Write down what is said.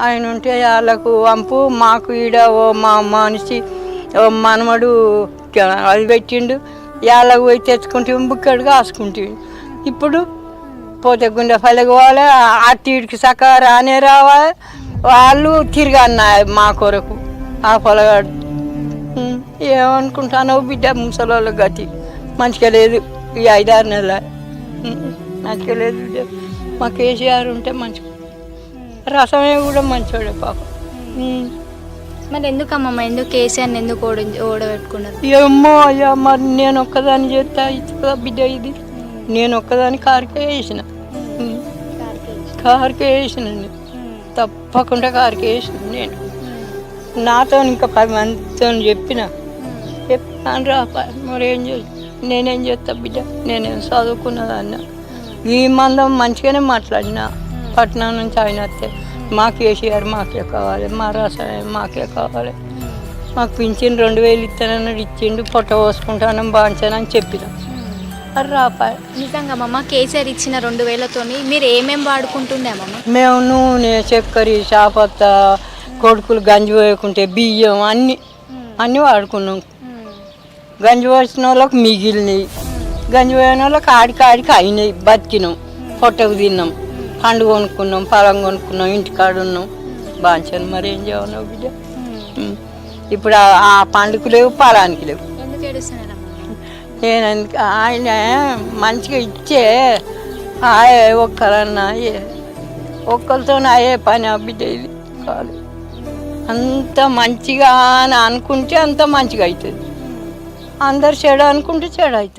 ఆయన ఉంటే వాళ్ళకు వంపు, మాకు ఈడ ఓ మా మనిషి ఓ మనమడు అది పెట్టిండు, వాళ్ళకు పోయి తెచ్చుకుంటే బుక్కడు కాసుకుంటే. ఇప్పుడు పోతే గుండె పల్లెకి పోవాలి, అట్టిడికి సక్క రానే రావాలి, వాళ్ళు తిరగన్న మా కొరకు ఆ పొలగాడు. ఏమనుకుంటానో బిడ్డ, ముసలోళ్ళ గతి మంచిగా లేదు ఈ 5-6 నెలల, మంచిగా లేదు బిడ్డ. మా కేసీఆర్ ఉంటే మంచిగా, రసమే కూడా మంచోడే పాప. మరి ఎందుకమ్మమ్మ, ఎందుకు కేసీఆర్ని ఎందుకు ఓడబెట్టుకున్నారు? ఏమో అయ్యా, మరి నేను ఒక్కదాన్ని చేస్తా ఇస్తుందా బిడ్డ ఇది? నేను ఒక్కదాన్ని కారుకే వేసిన, కారుకే వేసినండి, తప్పకుండా కారుకే వేసిన. నేను నాతో ఇంకా 10 మందితో చెప్పినాను రా, మరి ఏం నేనేం చేస్తా బిడ్డ, నేనేం చదువుకున్నదాన్న. ఈ మందం మంచిగానే మాట్లాడినా, పట్టణం నుంచి ఆయన వస్తే మా కేసీఆర్ మాకే కావాలి, మా రసాయనం మాకే కావాలి, మాకు పింఛన్ 2000 ఇస్తానన్నాడు, ఇచ్చిండు, పొట్ట పోసుకుంటాను బాగుంచానని చెప్పిన. అది రాపాయ. నిజంగా అమ్మమ్మ, కేసీఆర్ ఇచ్చిన 2000తోని మీరు ఏమేమి వాడుకుంటుండే అమ్మమ్మ? మేము నూనె, చక్కెర, చాపత్త, కొడుకులు గంజి పోయకుంటే బియ్యం అన్నీ వాడుకున్నాం. గంజి పోసిన వాళ్ళకి మిగిలినవి, గంజి పోయిన వాళ్ళకి ఆడికి అయినాయి, బతికినాం, పొట్టకు తిన్నాం, పండు కొనుక్కున్నాం, పొలం కొనుక్కున్నాం, ఇంటికాడ ఉన్నాం బాంచాను. మరి ఏం చేయను బిడ్డ? ఇప్పుడు ఆ పండుగ లేవు, పొలానికి లేవు. నేను ఆయన మంచిగా ఇచ్చే ఒక్కరన్నా ఒక్కరితో అయ్యే పని ఆ బిడ్డ. ఇది కాదు, అంత మంచిగా అని అనుకుంటే అంత మంచిగా అవుతుంది, అందరు చెడు అనుకుంటే చెడు అవుతుంది.